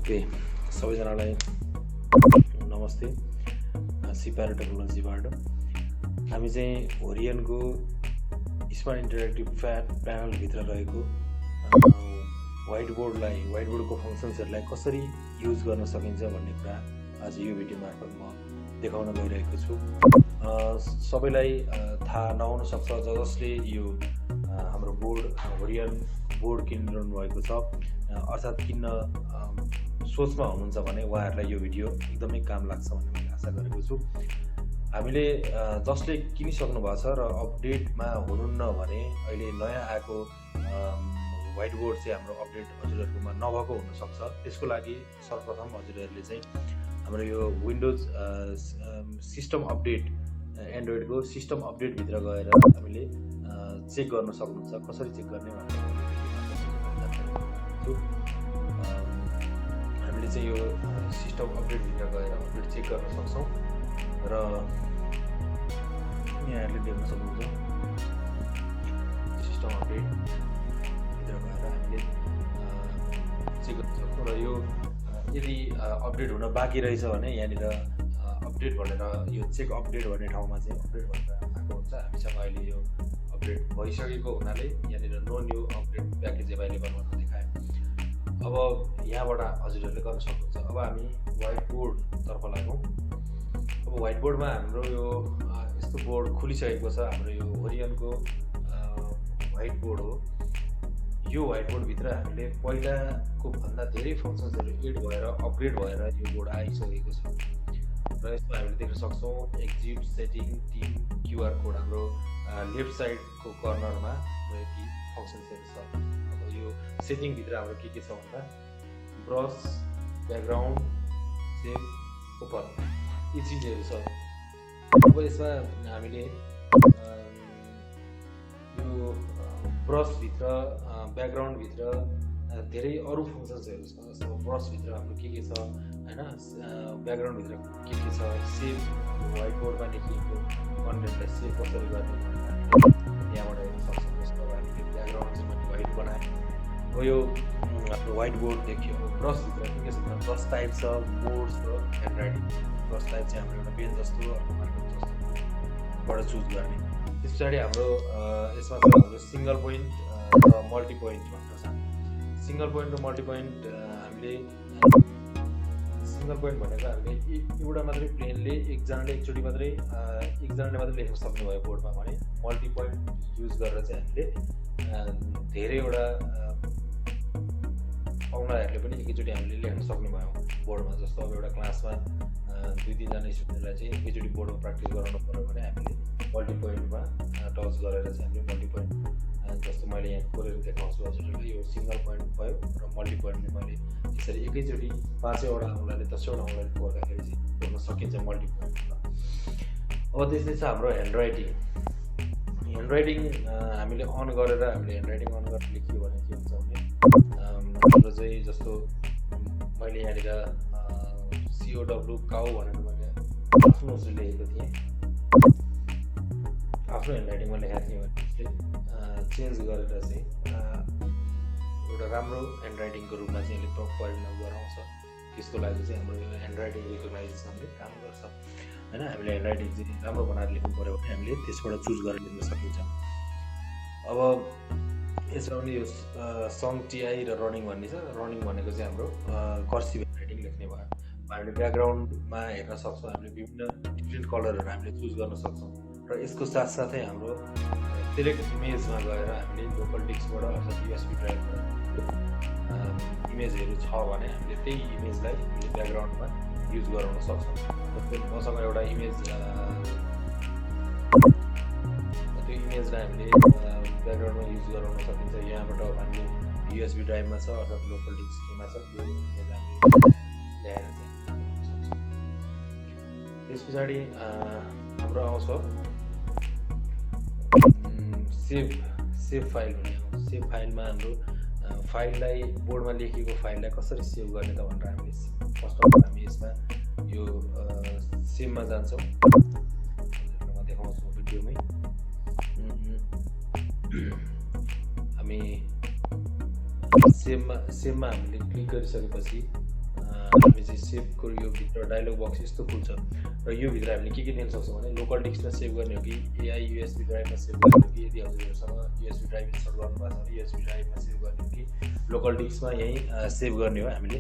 Okay, सबैजनालाई नमस्ते। सिपारो टेक्नोलोजीबाट हामी चाहिँ होरियनको स्मार्ट इन्टरेक्टिभ प्यानलभित्र रहेको व्हाइट बोर्डको फङ्सन्सहरूलाई कसरी युज गर्न सकिन्छ भन्ने कुरा आज यो भिडियो मार्फत म देखाउन गइरहेको छु। सबैलाई थाहा नहुन सक्छ जसले यो हाम्रो बोर्ड होरियन बोर्ड किनिरहनु भएको छ, अर्थात् किन्न सोचमा हुनुहुन्छ भने उहाँहरूलाई यो भिडियो एकदमै काम लाग्छ भन्ने मैले आशा गरेको छु। हामीले जसले किनिसक्नु भएको छ र अपडेटमा हुनुहुन्न भने अहिले नयाँ आएको व्हाइट बोर्ड चाहिँ हाम्रो अपडेट हजुरहरूकोमा नभएको हुनसक्छ। त्यसको लागि सर्वप्रथम हजुरहरूले चाहिँ हाम्रो यो विन्डोज सिस्टम अपडेट एन्ड्रोइडको सिस्टम अपडेटभित्र गएर हामीले चेक गर्न सक्नुहुन्छ। कसरी चेक गर्ने भनेर हामीले चाहिँ यो सिस्टम अपडेटभित्र गएर अपडेट चेक गर्न सक्छौँ र यहाँहरूले देख्न सक्नुहुन्छ सिस्टम अपडेटभित्र गएर हामीले चेक गर्न सक्छौँ। र यो यदि अपडेट हुन बाँकी रहेछ भने यहाँनिर अपडेट भनेर यो चेक अपडेट भन्ने ठाउँमा चाहिँ अपडेट भनेर आएको हुन्छ। हामीसँग अहिले यो अपडेट भइसकेको हुनाले यहाँनिर no new update package available भनेर देखायो। अब यहाँबाट हजुरहरूले गर्न सक्नुहुन्छ। अब हामी व्हाइट बोर्डतर्फ लागौँ। अब व्हाइट बोर्डमा हाम्रो यो यस्तो बोर्ड खुलिसकेको छ। हाम्रो यो होरियनको व्हाइट बोर्ड हो। यो व्हाइट बोर्डभित्र हामीले पहिलाको भन्दा धेरै फङ्सन्सहरू एड भएर अपग्रेड भएर यो बोर्ड आइसकेको छ र यसमा हामीले देख्न सक्छौँ exit, setting, team, QR code. हाम्रो लेफ्ट साइडको कर्नरमा यति फङ्सन्सहरू छ। अब यो सेटिङभित्र हाम्रो के छ भन्दा ब्रस, ब्याकग्राउन्ड, सेभ, ओपन यी चिजहरू छ। अब यसमा हामीले यो ब्रसभित्र ब्याकग्राउन्डभित्र धेरै अरू फङ्सन्सहरू छ। जस्तो ब्रसभित्र हाम्रो के छ होइन, ब्याकग्राउन्डभित्र के छ, सेभ व्हाइट बोर्डमा लेखिएको कन्टेन्टलाई सेभ कसरी गर्ने यहाँबाट हेर्न सक्छौँ। जस्तो अब हामीले ब्याकग्राउन्ड चाहिँ मैले व्हाइट बनाएँ। अब यो हाम्रो व्हाइट बोर्ड देखियो। ब्रसभित्र के छ भन्दा ब्रस टाइप छ, मोड्स र ह्यान्ड राइटिङ। ब्रस टाइप चाहिँ हाम्रो एउटा पेन जस्तो, अर्को मार्कर जस्तोबाट चुज गर्ने। त्यस पछाडि हाम्रो यसमा छ हाम्रो सिङ्गल पोइन्ट र मल्टी पोइन्ट भनेर छ। सिङ्गल पोइन्ट र मल्टी पोइन्ट हामीले सिङ्गल पोइन्ट भनेको हामीले एउटा मात्रै प्लेनले एकजनाले मात्रै लेख्न सक्नुभयो बोर्डमा भने मल्टी पोइन्ट युज गरेर चाहिँ हामीले धेरैवटा औँलाहरूले पनि एकैचोटि हामीले लेख्न सक्नुभयो बोर्डमा। जस्तो अब एउटा क्लासमा 2-3जना स्टुडेन्टलाई चाहिँ एकैचोटि बोर्डमा प्र्याक्टिस गराउनु पऱ्यो भने हामीले मल्टी पोइन्टमा टच गरेर चाहिँ हामीले मल्टी पोइन्ट जस्तो मैले यहाँ कोरेर देखाउँछु हजुरहरूलाई। यो सिङ्गल पोइन्ट भयो र मल्टी पोइन्टले मैले यसरी एकैचोटि 5वटा औँलाले 10वटा औँलाले कोर्दाखेरि चाहिँ गर्न सकिन्छ मल्टी पोइन्टमा। अब त्यस्तै छ हाम्रो ह्यान्ड राइटिङ। ह्यान्ड राइटिङ हामीले अन गरेर हामीले ह्यान्ड राइटिङ अन गरेर लेख्यो भने के हुन्छ भने हाम्रो चाहिँ जस्तो मैले यहाँनिर COW काउ भनेर मैले आफ्नो लेखेको थिएँ, आफ्नो ह्यान्ड राइटिङमा लेखेको थिएँ भने त्यसले चेन्ज गरेर चाहिँ एउटा राम्रो ह्यान्ड राइटिङको रूपमा चाहिँ यसले परिणाम गराउँछ। त्यसको लागि चाहिँ हाम्रो यो ह्यान्ड राइटिङ रिकगनाइजेसनले काम गर्छ होइन। हामीले ह्यान्ड राइटिङ चाहिँ राम्रो बनाएर लेख्नु पऱ्यो भने हामीले त्यसबाट चुज गरेर लेख्न सकिन्छ। अब यसमा पनि यो सङ टिआई र रनिङ भन्ने छ। रनिङ भनेको चाहिँ हाम्रो कर्सिभ ह्यान्ड राइटिङ लेख्ने भयो। हामीले ब्याकग्राउन्डमा हेर्न सक्छौँ, हामीले विभिन्न डिफ्रेन्ट कलरहरू हामीले चुज गर्न सक्छौँ र यसको साथसाथै हाम्रो सिलेक्ट इमेजमा गएर हामीले लोकल डिस्कबाट अर्थात् USB ड्राइभबाट इमेजहरू छ भने हामीले त्यही इमेजलाई हामीले ब्याकग्राउन्डमा युज गराउन सक्छौँ। मसँग एउटा इमेज त्यो इमेजलाई हामीले ब्याकग्राउन्डमा युज गराउन सकिन्छ। यहाँबाट हामीले USB ड्राइभमा छ अर्थात् लोकल डिस्कमा छ, त्यो इमेज हामीले ल्याएर चाहिँ सक्छौँ। त्यस पछाडि हाम्रो आउँछ सेभ फाइल भन्ने आउँछ। सेभ फाइलमा हाम्रो फाइललाई बोर्डमा लेखिएको फाइललाई कसरी सेभ गर्ने त भनेर हामीले फर्स्ट अफ हामी यसमा यो सेभमा जान्छौँ। म देखाउँछु भिडियोमै। हामी सेभमा हामीले क्लिक गरिसकेपछि हामी चाहिँ सेभको यो भित्र डायलग बक्स यस्तो खुल्छ र यो भित्र हामीले के दिन सक्छौँ भने लोकल डिस्कमा सेभ गर्ने हो कि एआई युएसबी ड्राइभमा सेभ गर्ने हो कि यदि हजुरहरूसँग युएसबी ड्राइभ इन्स्टल गर्नुभएको छ भने युएसबी ड्राइभमा सेभ गर्ने हो कि लोकल डिस्कमा यहीँ सेभ गर्ने हो हामीले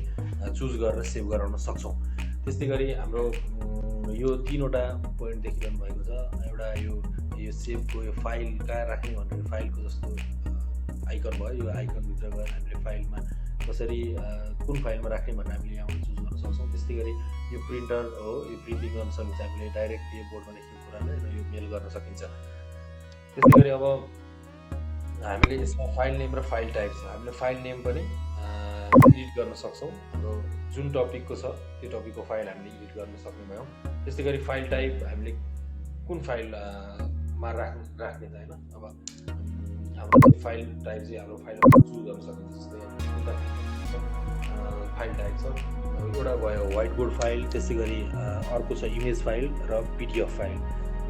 चुज गरेर सेभ गराउन सक्छौँ। त्यस्तै गरी हाम्रो यो 3वटा पोइन्ट देखिरहनु भएको छ। एउटा यो सेभको यो फाइल कहाँ राख्ने भनेर फाइलको जस्तो आइकन भयो, यो आइकनभित्र गएर हामीले फाइलमा कसरी कुन फाइलमा राख्ने भनेर हामीले यहाँबाट चुज गर्न सक्छौँ। त्यस्तै गरी यो प्रिन्टर हो, यो प्रिन्टिङ गर्न सकिन्छ हामीले डाइरेक्ट यो बोर्डमा लेखेको कुरालाई र यो मेल गर्न सकिन्छ। त्यस्तै गरी अब हामीले यसमा फाइल नेम र फाइल टाइप छ, हामीले फाइल नेम पनि एडिट गर्न सक्छौँ। हाम्रो जुन टपिकको छ त्यो टपिकको फाइल हामीले एडिट गर्न सक्ने भयौँ। त्यस्तै गरी फाइल टाइप हामीले कुन फाइलमा राख्ने त होइन, अब हाम्रो फाइल टाइप चाहिँ हाम्रो फाइलमा चुज गर्न सकिन्छ। जस्तै फाइल टाइप छ, एउटा भयो व्हाइट बोर्ड फाइल, त्यसै गरी अर्को छ इमेज फाइल र पिडिएफ फाइल।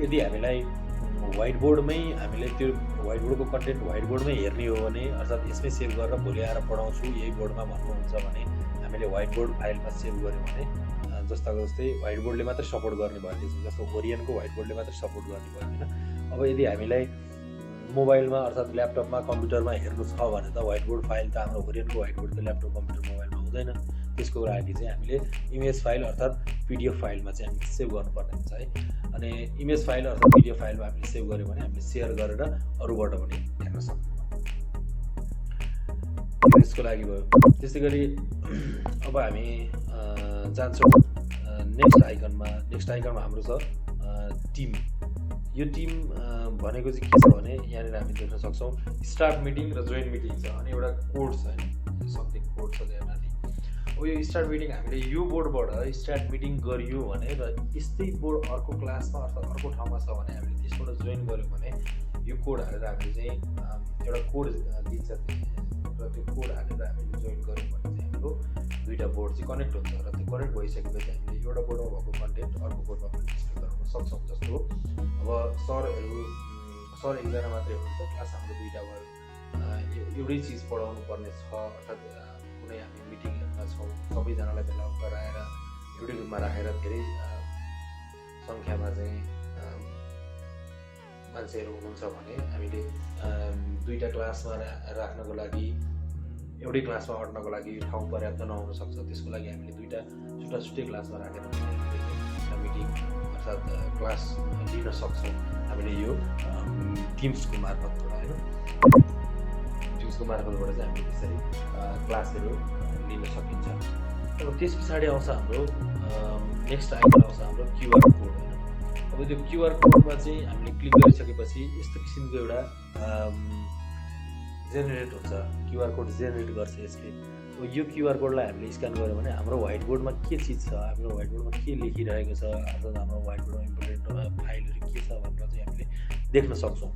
यदि हामीलाई व्हाइट बोर्डमै हामीले त्यो व्हाइट बोर्डको कन्टेन्ट व्हाइट बोर्डमै हेर्ने हो भने अर्थात् यसमै सेभ गरेर भोलि आएर पढाउँछु यही बोर्डमा भन्नुहुन्छ भने हामीले व्हाइट बोर्ड फाइलमा सेभ गऱ्यौँ भने जस्ताको जस्तै व्हाइट बोर्डले मात्रै सपोर्ट गर्ने भयो। जस्तो होरियनको व्हाइट बोर्डले मात्रै सपोर्ट गर्ने भयो होइन। अब यदि हामीलाई मोबाइलमा अर्थात् ल्यापटपमा कम्प्युटरमा हेर्नु छ भने त व्हाइट बोर्ड फाइल त हाम्रो होरियनको व्हाइट बोर्ड त ल्यापटप कम्प्युटर मोबाइलमा हुँदैन। त्यसको लागि चाहिँ हामीले इमेज फाइल अर्थात् पिडिएफ फाइलमा चाहिँ हामीले सेभ गर्नुपर्ने हुन्छ है। अनि इमेज फाइल अर्थात् पिडिएफ फाइलमा हामीले सेभ गऱ्यौँ भने हामीले सेयर गरेर अरूबाट पनि हेर्न सक्छौँ। त्यसको लागि भयो। त्यस्तै गरी अब हामी जान्छौँ नेक्स्ट आइकनमा हाम्रो छ टिम। यो टिम भनेको चाहिँ के छ भने यहाँनिर हामी देख्न सक्छौँ स्टार्ट मिटिङ र जोइन मिटिङ छ अनि एउटा कोड छ होइन, समथिङ कोड छ त्यहाँ माथि। अब यो स्टार्ट मिटिङ हामीले यो बोर्डबाट स्टार्ट मिटिङ गरियो भने र यस्तै बोर्ड अर्को क्लासमा अर्थात् अर्को ठाउँमा छ भने हामीले त्यसबाट जोइन गऱ्यौँ भने यो कोड हालेर हामीले चाहिँ एउटा कोड दिन्छ र त्यो कोड हालेर हामीले जोइन गऱ्यौँ भने चाहिँ हाम्रो दुईवटा बोर्ड चाहिँ कनेक्ट हुन्छ र त्यो कनेक्ट भइसकेपछि हामीले एउटा बोर्डमा भएको कन्टेन्ट अर्को बोर्डमा पनि डिस्प्ले गराउन सक्छौँ। जस्तो अब सर एकजना मात्रै हुनुहुन्छ, क्लास हाम्रो दुईवटा भयो, एउटै चिज पढाउनु पर्ने छ अर्थात् कुनै हामी मिटिङहरूमा छौँ सबैजनालाई भेला गराएर एउटै रुममा राखेर धेरै सङ्ख्यामा चाहिँ मान्छेहरू हुनुहुन्छ भने हामीले दुईवटा क्लासमा राख्नको लागि एउटै क्लासमा अट्नको लागि ठाउँ पर्याप्त नहुन सक्छ। त्यसको लागि हामीले दुईवटा छुट्टै क्लासमा राखेर मिटिङ अर्थात् क्लास लिन सक्छौँ हामीले यो टिम्सको मार्फतबाट होइन। टिम्सको मार्फतबाट चाहिँ हामीले त्यसरी क्लासहरू लिन सकिन्छ। अब त्यस पछाडि आउँछ हाम्रो नेक्स्ट आइकन आउँछ हाम्रो क्युआर कोड होइन। अब त्यो क्युआर कोडमा चाहिँ हामीले क्लिक गरिसकेपछि यस्तो किसिमको एउटा जेनेरेट हुन्छ, क्युआर कोड जेनेरेट गर्छ यसले। यो क्युआर कोडलाई हामीले स्क्यान गऱ्यौँ भने हाम्रो व्हाइट बोर्डमा के चिज छ, हाम्रो व्हाइट बोर्डमा के लेखिरहेको छ अर्थात् हाम्रो व्हाइट बोर्डमा इम्पोर्टेन्ट फाइलहरू के छ भनेर चाहिँ हामीले देख्न सक्छौँ।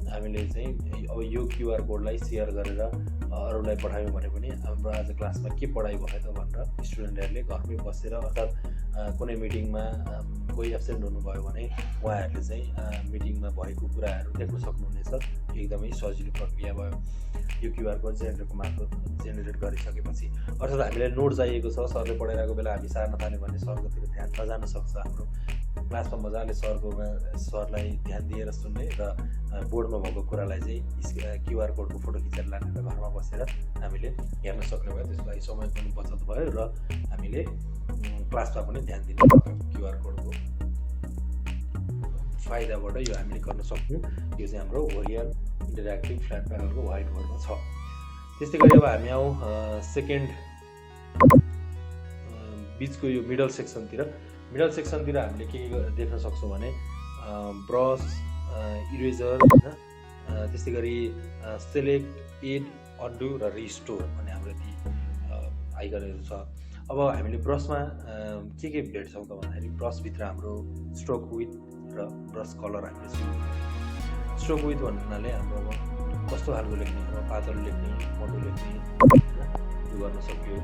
हामीले चाहिँ अब यो क्युआर कोडलाई सेयर गरेर अरूलाई पठायौँ भने पनि हाम्रो आज क्लासमा के पढाइ भयो त भनेर स्टुडेन्टहरूले घरमै बसेर अर्थात् कुनै मिटिङमा कोही एब्सेन्ट हुनुभयो भने उहाँहरूले चाहिँ मिटिङमा भएको कुराहरू देख्न सक्नुहुनेछ। एकदमै सजिलो प्रक्रिया भयो यो क्युआर कोड जेनेरेट गरिसकेपछि। अर्थात् हामीलाई नोट चाहिएको छ, सरले पढाइरहेको बेला हामी सार्न थाल्यौँ भने सरकोतिर ध्यान नजान सक्छ। हाम्रो क्लासमा मजाले सरलाई ध्यान दिएर सुन्ने र बोर्डमा भएको कुरालाई चाहिँ क्युआर कोडको फोटो खिचेर लाने र घरमा बसेर हामीले हेर्न सक्ने भयो। त्यसको लागि समय पनि बचत भयो र हामीले क्लासमा पनि ध्यान दिनु भयो। क्युआर कोडको फाइदाबाट यो हामीले गर्न सक्छौँ। यो चाहिँ हाम्रो होरियन इन्टरेक्टिभ फ्ल्याट प्यानलको व्हाइट बोर्डमा छ। त्यस्तै गरी अब हामी आउँ सेकेन्ड बिचको यो मिडल सेक्सनतिर हामीले के देख्न सक्छौँ भने ब्रस, इरेजर होइन, त्यस्तै गरी सेलेक्ट, एड, अन्डु र रिस्टोर भन्ने हाम्रो यति आइकनहरू छ। अब हामीले ब्रसमा के भेट्छौँ त भन्दाखेरि ब्रसभित्र हाम्रो स्ट्रोक विथ र ब्रस कलर हामीले सुरु गर्छौँ। स्ट्रोक विथ भन्नाले हाम्रो अब कस्तो खालको लेख्ने, अब पातलो लेख्ने, मोटो लेख्ने यो गर्न सक्यो।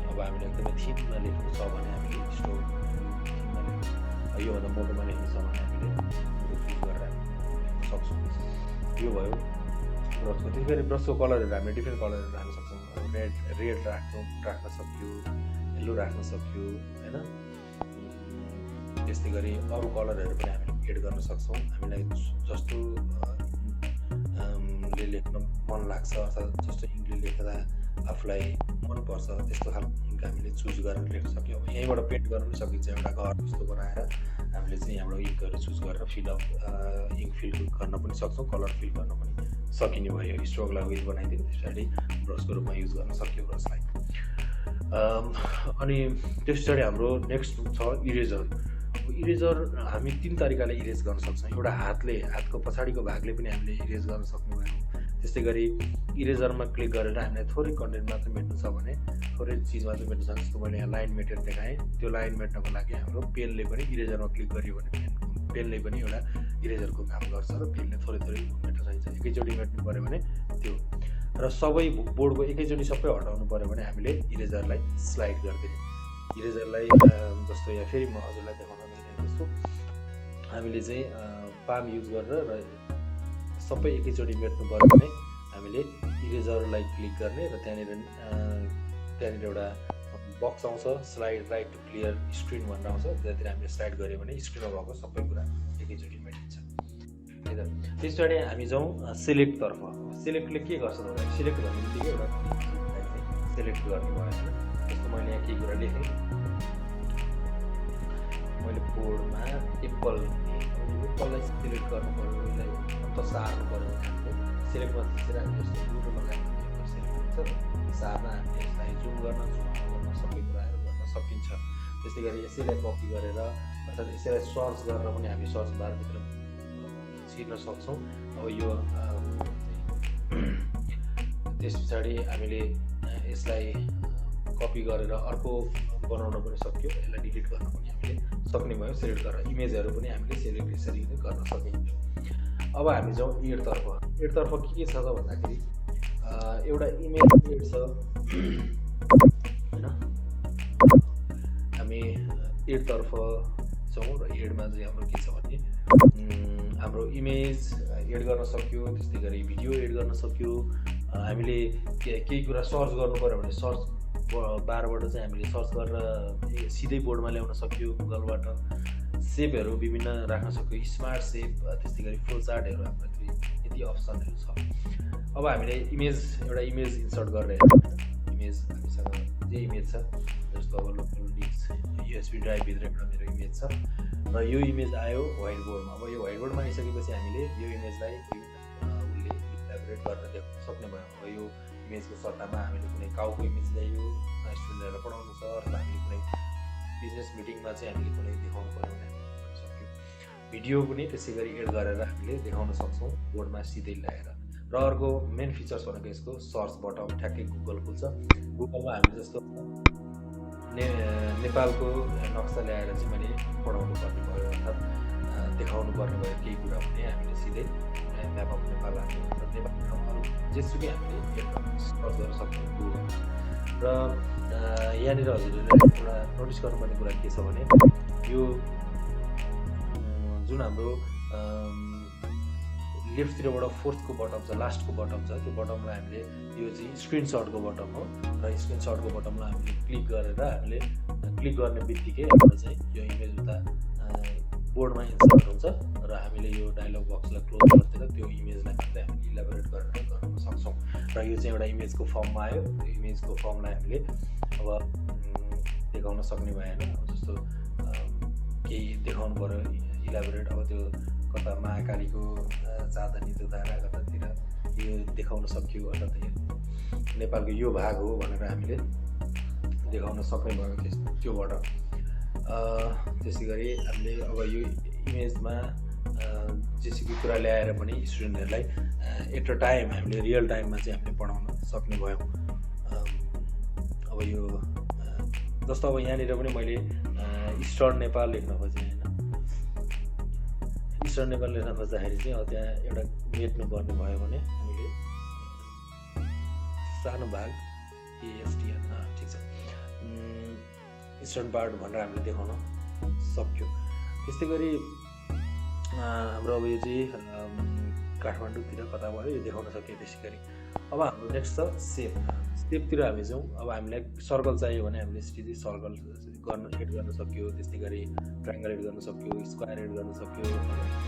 अब हामीले एकदमै थिनमा लेख्नु छ भने हामीले स्ट्रोक थिनमा लेख्नु, योभन्दा मोटोमा लेख्नु छ भने हामीले चुज गरेर लेख्न सक्छौँ। यो भयो। ब्रसको। त्यसै गरी ब्रसको कलरहरू हामीले डिफ्रेन्ट कलरहरू राख्न सक्छौँ। रेड राख्न सक्यो, येल्लो राख्न सक्यो होइन। त्यस्तै गरी अरू कलरहरू पनि हामीले एड गर्न सक्छौँ। हामीलाई जस्तो ले लेख्न मन लाग्छ अथवा जस्तो इङ्कले लेख्दा आफूलाई मनपर्छ त्यस्तो खालको इङ्क हामीले चुज गरेर लेख्न सक्यो। अब यहीँबाट पेन्ट गर्न पनि सकिन्छ। एउटा घर जस्तो बनाएर हामीले चाहिँ यहाँबाट इङ्कहरू चुज गरेर फिलअप इङ्क फिल गर्न पनि सक्छौँ, कलर फिल गर्न पनि सकिने भयो। स्ट्रोकलाई उयो बनाइदियो त्यस पछाडि ब्रसको रूपमा युज गर्न सक्यो ब्रसलाई। अनि त्यस पछाडि हाम्रो नेक्स्ट छ इरेजर। इरेजर हामी 3 तरिकाले इरेज गर्न सक्छौँ। एउटा हातको पछाडिको भागले पनि हामीले इरेज गर्न सक्नुभयो। त्यस्तै गरी इरेजरमा क्लिक गरेर हामीलाई थोरै कन्टेन्ट मात्र मेट्नु छ भने थोरै चिज मात्र मेट्नु छ। जस्तो मैले यहाँ लाइन मेटेर देखाएँ, त्यो लाइन मेट्नको लागि हाम्रो पेनले पनि इरेजरमा क्लिक गरियो भने पेनले पनि एउटा इरेजरको काम गर्छ र पेनले थोरै मेट्न चाहिन्छ। एकैचोटि मेट्नु पऱ्यो भने त्यो, र सबै बोर्डको एकैचोटि सबै हटाउनु पऱ्यो भने हामीले इरेजरलाई स्लाइड गरिदिने। इरेजरलाई जस्तो यहाँ फेरि म हजुरलाई देखाउन गइरहेको छु। हामीले चाहिँ पाम युज गरेर र सबै एकैचोटि मेट्नु पऱ्यो भने हामीले इरेजरलाई क्लिक गर्ने र त्यहाँनिर एउटा बक्स आउँछ, slide right to clear screen भनेर आउँछ। त्यहाँतिर हामीले स्लाइड गऱ्यो भने स्क्रिनमा भएको सबै कुरा एकैचोटि मेटिन्छ। त्यस पछाडि हामी जाउँ सिलेक्टतर्फ। सिलेक्टले के गर्छ भन्दा सिलेक्ट भन्ने बित्तिकै एउटा सिलेक्ट गर्ने भयो। जस्तो मैले यहाँ केही कुरा लेखेँ, मैले बोर्डमा एप्पललाई सिलेक्ट गर्नु पऱ्यो, यसलाई अन्त सार्नु पऱ्यो भने हामीले सिलेक्टमा थिचेर हामीले जस्तो ब्लुटुथ लगाएर सिलेक्ट हुन्छ, सार्न हामीले यसलाई जुम गर्न सबै कुराहरू गर्न सकिन्छ। त्यस्तै गरी यसैलाई कपी गरेर अर्थात् यसैलाई सर्च गरेर पनि हामी सर्च बारभित्र छिर्न सक्छौँ। अब यो त्यस पछाडि हामीले यसलाई कपी गरेर अर्को बनाउन पनि सक्यो, यसलाई डिलिट गर्न पनि हामीले सक्ने भयो सिलेक्ट गरेर। इमेजहरू पनि हामीले सिलेक्ट यसरी नै गर्न सकिन्छ। अब हामी जाउँ एडतर्फ। एडतर्फ के छ त भन्दाखेरि एउटा इमेज एड छ होइन। हामी एडतर्फ छौँ र एडमा चाहिँ हाम्रो के छ भने हाम्रो इमेज एड गर्न सक्यो, त्यस्तै गरी भिडियो एड गर्न सक्यो। हामीले केही कुरा सर्च गर्नु पऱ्यो भने सर्च बारबाट चाहिँ हामीले सर्च गरेर सिधै बोर्डमा ल्याउन सक्यो गुगलबाट। सेपहरू विभिन्न राख्न सक्यो, स्मार्ट सेप, त्यस्तै गरी फुल चार्टहरू हाम्रो यति अप्सनहरू छ। अब हामीले एउटा इमेज इन्सर्ट गरेर हेर्नु। इमेज हामीसँग जे इमेज छ, जस्तो अब लोकल डिस्क युएसबी ड्राइभभित्र एउटा मेरो इमेज छ र यो इमेज आयो व्हाइट बोर्डमा। अब यो व्हाइट बोर्डमा आइसकेपछि हामीले यो इमेजलाई उसले इलाबोरेट गरेर देखाउन सक्ने भयो। अब यो इमेजको सट्टामा हामीले कुनै काउको इमेज ल्यायो, स्टुडेन्टहरूलाई पढाउनु छ, अथवा हामीले कुनै बिजनेस मिटिङमा चाहिँ हामीले कुनै देखाउनु पऱ्यो भने हामी सक्यो। भिडियो पनि त्यसै गरी एड गरेर हामीले देखाउन सक्छौँ बोर्डमा सिधै ल्याएर। र अर्को मेन फिचर्स भनेको यसको सर्च बटन, ठ्याक्कै गुगल खुल्छ। गुगलमा हामीले जस्तो नेपालको नक्सा ल्याएर चाहिँ मैले पढाउनु पर्ने भयो अर्थात् देखाउनु पर्ने भयो केही कुरा भने हामीले सिधै म्याप अफ नेपाल हामीले नेपाल जेसुकै हामीले सर्च गर्न सक्छौँ गुगलमा। र यहाँनिर हजुरहरूले एउटा नोटिस गर्नुपर्ने कुरा के छ भने यो जुन हाम्रो लेफ्टतिरबाट फोर्थको बटम छ, लास्टको बटम छ, त्यो बटमलाई हामीले यो चाहिँ स्क्रिनसटको बटम हो र स्क्रिनसटको बटमलाई हामीले क्लिक गरेर हामीले क्लिक गर्ने बित्तिकै हाम्रो चाहिँ यो इमेज उता बोर्डमा इन्सर्ट हुन्छ र हामीले यो डायलग बक्सलाई क्लोज गरेर त्यो इमेजलाई मात्रै हामीले इलाबोरेट गरेर गर्न सक्छौँ। र यो चाहिँ एउटा इमेजको फर्ममा आयो। त्यो इमेजको फर्मलाई हामीले अब देखाउन सक्ने भएन। अब जस्तो केही देखाउनु पऱ्यो इलाबोरेट, अब त्यो कता महाकालीको चाँदनी त्यो धारा कतातिर यो देखाउन सक्यो, अर्थात् नेपालको यो भाग हो भनेर हामीले देखाउन सक्ने भयो त्योबाट। त्यसै गरी हामीले अब यो इमेजमा जेसुकै कुरा ल्याएर पनि स्टुडेन्टहरूलाई एट अ टाइम हामीले रियल टाइममा चाहिँ हामीले पढाउन सक्ने भयौँ। अब यो जस्तो अब यहाँनिर पनि मैले इस्टर्न नेपाल लेख्न खोजेँ होइन। इस्टर्न नेपाल लेख्न खोज्दाखेरि चाहिँ अब त्यहाँ एउटा मेट्नु पर्ने भयो भने हामीले सानो भाग एएसटिएन ठिक छ इस्टर्न पार्ट भनेर हामीले देखाउन सक्यो। त्यस्तै गरी हाम्रो अब यो चाहिँ काठमाडौँतिर कता भयो यो देखाउन सकियो। त्यसै गरी अब हाम्रो नेक्स्ट छ सेपतिर हामी जाउँ। अब हामीलाई सर्कल चाहियो भने हामीले सिधै सर्कल एड गर्न सक्यो। त्यस्तै गरी ट्रायङ्गल एड गर्न सक्यो, स्क्वायर एड गर्न सक्यो,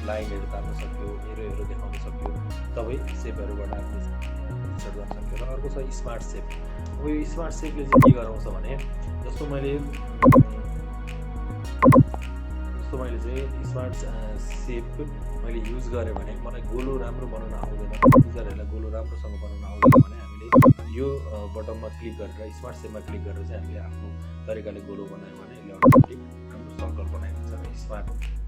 लाइन एड गर्न सक्यो, एरोहरू देखाउन सक्यो। सबै सेपहरूबाट हामीले इन्सर्ट गर्न सक्यो। र अर्को छ स्मार्ट सेप। अब यो स्मार्ट सेपले चाहिँ के गराउँछ भने जस्तो मैले चाहिँ स्मार्ट सेप मैले युज गरेँ भने मलाई गोलो राम्रो बनाउन आउँदैन, युजरहरूलाई गोलो राम्रोसँग बनाउन आउँदैन भने हामीले यो बटनमा क्लिक गरेर स्मार्ट सेपमा क्लिक गरेर चाहिँ हामीले आफ्नो तरिकाले गोलो बनायो भने यसले अटोमेटिक राम्रो सर्कल बनाइदिन्छ। र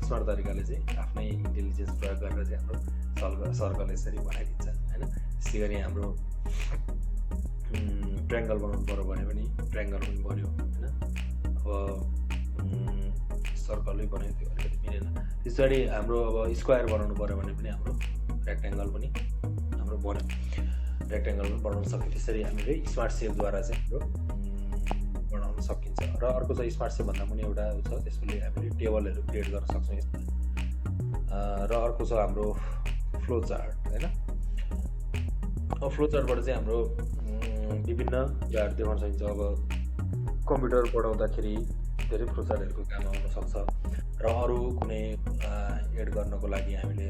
स्मार्ट तरिकाले चाहिँ आफ्नै इन्टेलिजेन्स प्रयोग गरेर चाहिँ हाम्रो सर्कल यसरी बनाइदिन्छ होइन। त्यसै गरी हाम्रो ट्रायङ्गल बनाउनु पऱ्यो भने पनि ट्रायङ्गल पनि बन्यो होइन। अब सर्कलै बनायो त्यो अलिकति मिलेन। त्यस पछाडि हाम्रो अब स्क्वायर बनाउनु पऱ्यो भने पनि हाम्रो रेक्ट्याङ्गल पनि हाम्रो बन्यो, रेक्ट्याङ्गल पनि बनाउन सक्यो। त्यसरी हामीले स्मार्ट सेपद्वारा चाहिँ हाम्रो बनाउन सकिन्छ। र अर्को छ स्मार्ट सेप भन्दा पनि एउटा छ, त्यसले हामीले टेबलहरू क्रिएट गर्न सक्छौँ यसमा। र अर्को छ हाम्रो फ्लो चार्ट होइन। अब फ्लो चार्टबाट चाहिँ हाम्रो विभिन्न कुराहरू देखाउन सकिन्छ। अब कम्प्युटर पढाउँदाखेरि धेरै फ्लो चार्टहरूको काम आउन सक्छ। र अरू कुनै एड गर्नको लागि हामीले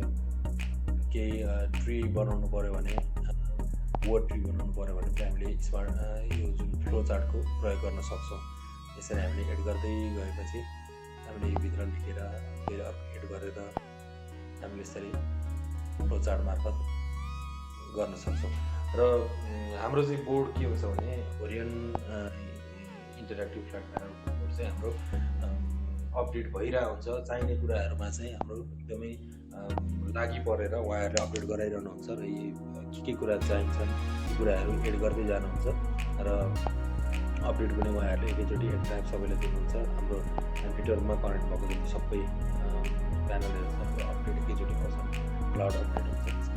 केही ट्री बनाउनु पऱ्यो भने, वर्ड ट्री बनाउनु पऱ्यो भने चाहिँ हामीले स्मार्ट यो जुन फ्लो चार्टको प्रयोग गर्न सक्छौँ। यसरी हामीले एड गर्दै गएपछि हामीले यो भित्र लेखेर फेरि अर्को एड गरेर हामीले यसरी फ्लो चार्ट मार्फत गर्न सक्छौँ। र हाम्रो चाहिँ बोर्ड के हुन्छ भने होरियन इन्टरेक्टिभ फ्ल्याट प्यानल बोर्ड चाहिँ हाम्रो अपडेट भइरहेको हुन्छ। चाहिने कुराहरूमा चाहिँ हाम्रो एकदमै लागि परेर उहाँहरूले अपडेट गराइरहनु हुन्छ र के कुरा चाहिन्छन् ती कुराहरू एड गर्दै जानुहुन्छ र अपडेट पनि उहाँहरूले एकैचोटि एक टाइम सबैलाई दिनुहुन्छ। हाम्रो कम्प्युटरमा कनेक्ट भएको जति सबै प्यानलहरू सबै अपडेट एकैचोटि गर्छन्, क्लाउड अपडेट हुन्छ।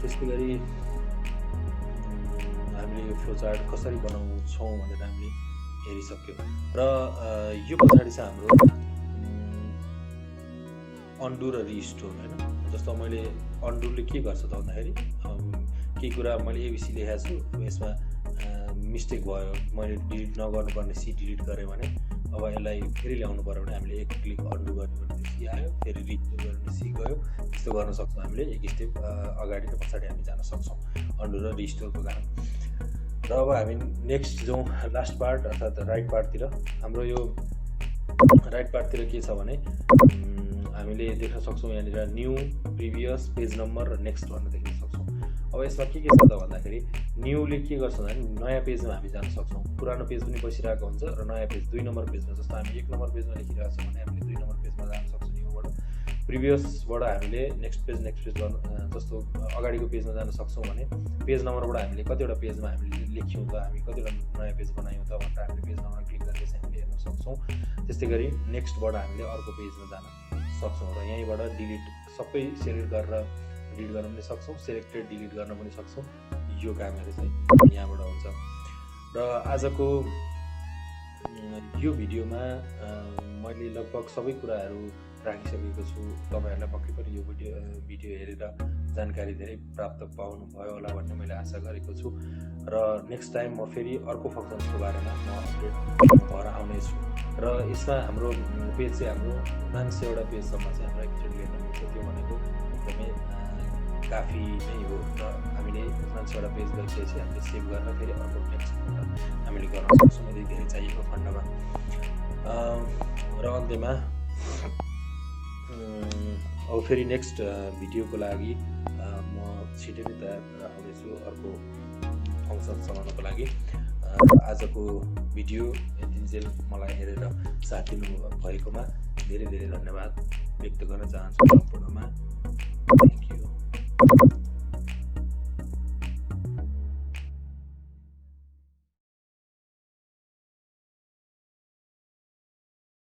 त्यस्तै गरी हामीले यो फ्लो चार्ट कसरी बनाउँछौँ भनेर हामीले हेरिसक्यो। र यो पछाडि चाहिँ हाम्रो अन्डु र रिस्टोर होइन। जस्तो मैले अन्डुले के गर्छ त भन्दाखेरि केही कुरा मैले एबिसी लेखेको छु, यसमा मिस्टेक भयो, मैले डिलिट नगर्नुपर्ने सी डिलिट गरेँ भने अब यसलाई फेरि ल्याउनु पऱ्यो भने हामीले एक क्लिक अन्डु गर्यो भने सी आयो, फेरि रिस्टोर गर्यो भने सी गयो। त्यस्तो गर्न सक्छौँ हामीले। एक स्टेप अगाडि र पछाडि हामी जान सक्छौँ अन्डु र रिस्टोरको कारण। र अब हामी नेक्स्ट जाउँ लास्ट पार्ट अर्थात् राइट पार्टतिर। हाम्रो यो राइट पार्टतिर के छ भने हामीले देख्न सक्छौँ यहाँनिर न्यू, प्रिभियस, पेज नम्बर र नेक्स्ट भनेर देख्न सक्छौँ। अब यसमा के छ त भन्दाखेरि न्यूले के गर्छ भने नयाँ पेजमा हामी जान सक्छौँ। पुरानो पेज पनि बसिरहेको हुन्छ र नयाँ पेज 2 नम्बर पेजमा, जस्तो हामी 1 नम्बर पेजमा लेखिरहेको छौँ भने हामीले 2 नम्बर पेजमा जान सक्छौँ न्यूबाट। प्रिभियसबाट हामीले नेक्स्ट पेज गर्न, जस्तो अगाडिको पेजमा जान सक्छौँ भने पेज नम्बरबाट हामीले कतिवटा पेजमा हामीले लेख्यौँ त, हामी कतिवटा नयाँ पेज बनायौँ त भनेर हामीले पेज नम्बर क्लिक गरेर चाहिँ हामीले हेर्न सक्छौँ। त्यस्तै गरी नेक्स्टबाट हामीले अर्को पेजमा जान सक्छौँ र यहीँबाट डिलिट सबै सेलेक्ट गरेर डिलिट गर्न पनि सक्छौँ, सेलेक्टेड डिलिट गर्न पनि सक्छौँ। यो कामहरू चाहिँ यहाँबाट हुन्छ। र आजको यो भिडियोमा मैले लगभग सबै कुराहरू राखिसकेको छु। तपाईँहरूलाई पक्कै पनि यो भिडियो हेरेर जानकारी धेरै प्राप्त पाउनुभयो होला भन्ने मैले आशा गरेको छु। र नेक्स्ट टाइम म फेरि अर्को फङ्सन्सको बारेमा म अपडेट भएर आउनेछु। र यसमा हाम्रो पेज चाहिँ हाम्रो 900वटा पेजसम्म चाहिँ हाम्रो एकचोटि लिएर मिल्छ। त्यो भनेको एकदमै काफी नै हो। र हामीले 900वटा पेज गइसकेपछि हामीले सेभ गरेर फेरि अर्को नेक्स्ट हामीले गर्न सक्छौँ यदि धेरै चाहिएको खण्डमा। र अन्त्यमा अब फेरि नेक्स्ट भिडियोको लागि म छिटै नै तयार आउनेछु अर्को फङ्सन चलाउनको लागि। आजको भिडियो यतिन्जेल मलाई हेरेर साथ दिनु भएकोमा धेरै धेरै धन्यवाद व्यक्त गर्न चाहन्छु सम्पूर्णमा।